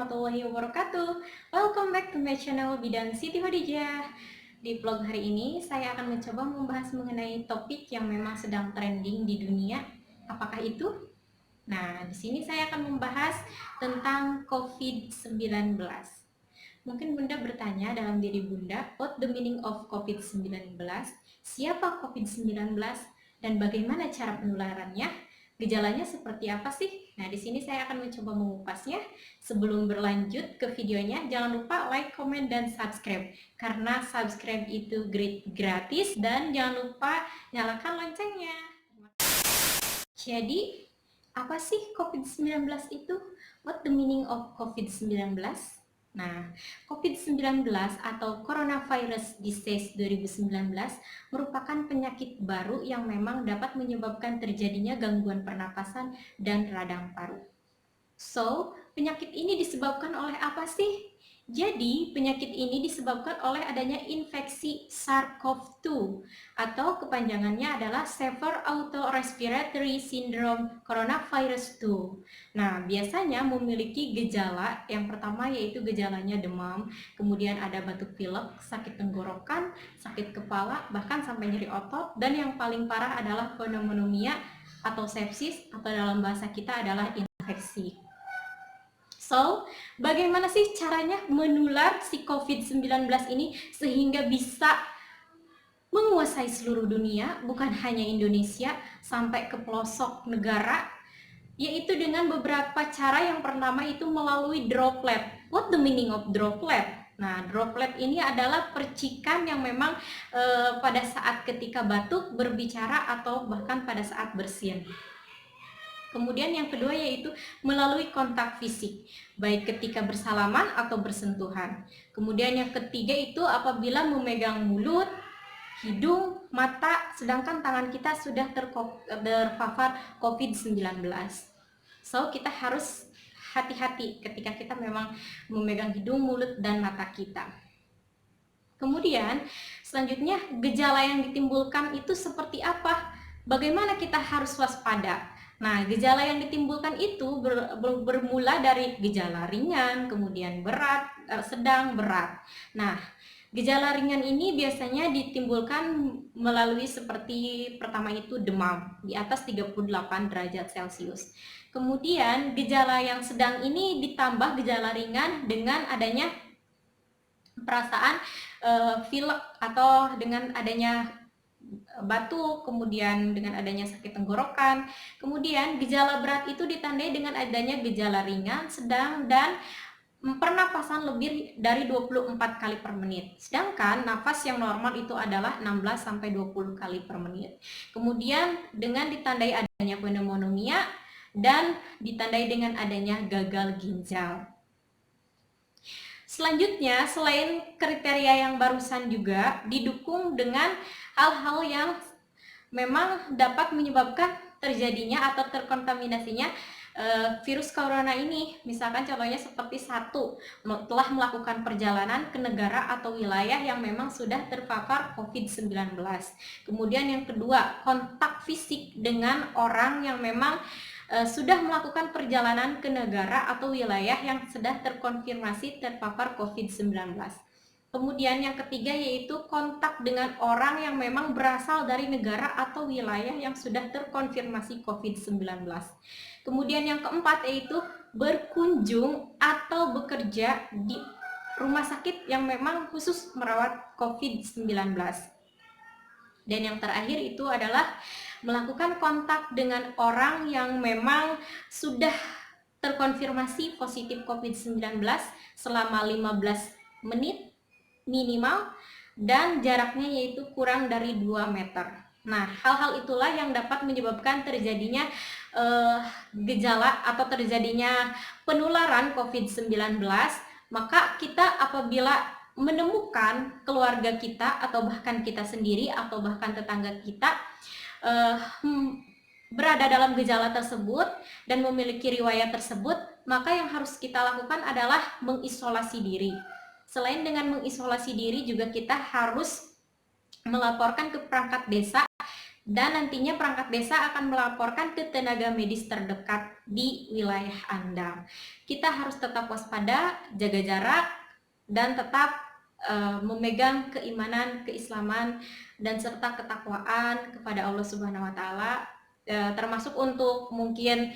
warahmatullahi wabarakatuh. Welcome back to my channel Bidan Siti Khadijah. Di vlog hari ini saya akan mencoba membahas mengenai topik yang memang sedang trending di dunia. Apakah itu? Nah, di sini saya akan membahas tentang COVID-19. Mungkin Bunda bertanya dalam diri Bunda, what the meaning of COVID-19? Siapa COVID-19 dan bagaimana cara penularannya? Gejalanya seperti apa sih? Nah, di sini saya akan mencoba mengupasnya. Sebelum berlanjut ke videonya, jangan lupa like, comment, dan subscribe. Karena subscribe itu gratis dan jangan lupa nyalakan loncengnya. Jadi, apa sih COVID-19 itu? What the meaning of COVID-19? Nah, COVID-19 atau Coronavirus Disease 2019 merupakan penyakit baru yang memang dapat menyebabkan terjadinya gangguan pernapasan dan radang paru. So, penyakit ini disebabkan oleh apa sih? Jadi, penyakit ini disebabkan oleh adanya infeksi SARS-CoV-2 atau kepanjangannya adalah Severe Auto-Respiratory Syndrome Coronavirus 2. Nah, biasanya memiliki gejala yang pertama yaitu gejalanya demam, kemudian ada batuk pilek, sakit tenggorokan, sakit kepala, bahkan sampai nyeri otot, dan yang paling parah adalah pneumonia atau sepsis atau dalam bahasa kita adalah infeksi. So, bagaimana sih caranya menular si COVID-19 ini sehingga bisa menguasai seluruh dunia, bukan hanya Indonesia, sampai ke pelosok negara, yaitu dengan beberapa cara. Yang pertama itu melalui droplet. What the meaning of droplet? Nah, droplet ini adalah percikan yang memang pada saat ketika batuk, berbicara, atau bahkan pada saat bersin. Kemudian yang kedua yaitu melalui kontak fisik, baik ketika bersalaman atau bersentuhan. Kemudian yang ketiga itu apabila memegang mulut, hidung, mata, sedangkan tangan kita sudah terpapar COVID-19. So, kita harus hati-hati ketika kita memang memegang hidung, mulut, dan mata kita. Kemudian, selanjutnya gejala yang ditimbulkan itu seperti apa? Bagaimana kita harus waspada? Nah, gejala yang ditimbulkan itu bermula dari gejala ringan, kemudian berat, sedang, berat. Nah, gejala ringan ini biasanya ditimbulkan melalui seperti pertama itu demam di atas 38 derajat Celcius. Kemudian gejala yang sedang ini ditambah gejala ringan dengan adanya perasaan pilek atau dengan adanya batuk, kemudian dengan adanya sakit tenggorokan. Kemudian gejala berat itu ditandai dengan adanya gejala ringan, sedang, dan pernapasan lebih dari 24 kali per menit. Sedangkan nafas yang normal itu adalah 16 sampai 20 kali per menit. Kemudian dengan ditandai adanya pneumonia dan ditandai dengan adanya gagal ginjal. Selanjutnya, selain kriteria yang barusan juga didukung dengan hal-hal yang memang dapat menyebabkan terjadinya atau terkontaminasinya virus corona ini. Misalkan contohnya seperti satu, telah melakukan perjalanan ke negara atau wilayah yang memang sudah terpapar COVID-19. Kemudian yang kedua, kontak fisik dengan orang yang memang sudah melakukan perjalanan ke negara atau wilayah yang sudah terkonfirmasi terpapar COVID-19. Kemudian yang ketiga yaitu kontak dengan orang yang memang berasal dari negara atau wilayah yang sudah terkonfirmasi COVID-19. Kemudian yang keempat yaitu berkunjung atau bekerja di rumah sakit yang memang khusus merawat COVID-19. Dan yang terakhir itu adalah melakukan kontak dengan orang yang memang sudah terkonfirmasi positif COVID-19 selama 15 menit minimal dan jaraknya yaitu kurang dari 2 meter. Nah, hal-hal itulah yang dapat menyebabkan terjadinya gejala atau terjadinya penularan COVID-19. Maka kita apabila menemukan keluarga kita atau bahkan kita sendiri atau bahkan tetangga kita berada dalam gejala tersebut dan memiliki riwayat tersebut, maka yang harus kita lakukan adalah mengisolasi diri. Selain dengan mengisolasi diri juga kita harus melaporkan ke perangkat desa Dan nantinya perangkat desa akan melaporkan ke tenaga medis terdekat di wilayah Anda. Kita harus tetap waspada, jaga jarak, dan tetap memegang keimanan, keislaman, dan serta ketakwaan kepada Allah Subhanahu wa Ta'ala, termasuk untuk mungkin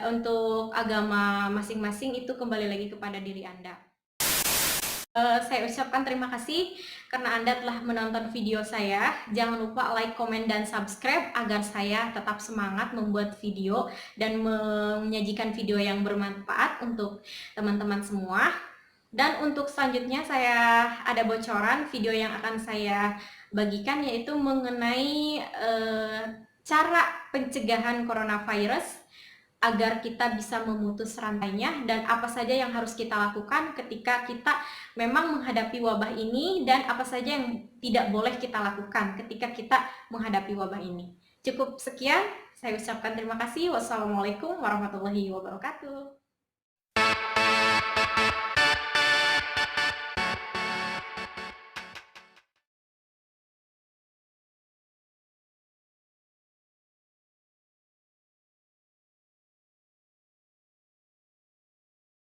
untuk agama masing-masing itu kembali lagi kepada diri Anda. Saya ucapkan terima kasih karena Anda telah menonton video saya. Jangan lupa like, komen, dan subscribe agar saya tetap semangat membuat video dan menyajikan video yang bermanfaat untuk teman-teman semua. Dan untuk selanjutnya saya ada bocoran video yang akan saya bagikan, yaitu mengenai cara pencegahan coronavirus agar kita bisa memutus rantainya, dan apa saja yang harus kita lakukan ketika kita memang menghadapi wabah ini, dan apa saja yang tidak boleh kita lakukan ketika kita menghadapi wabah ini. Cukup sekian, saya ucapkan terima kasih. Wassalamualaikum warahmatullahi wabarakatuh.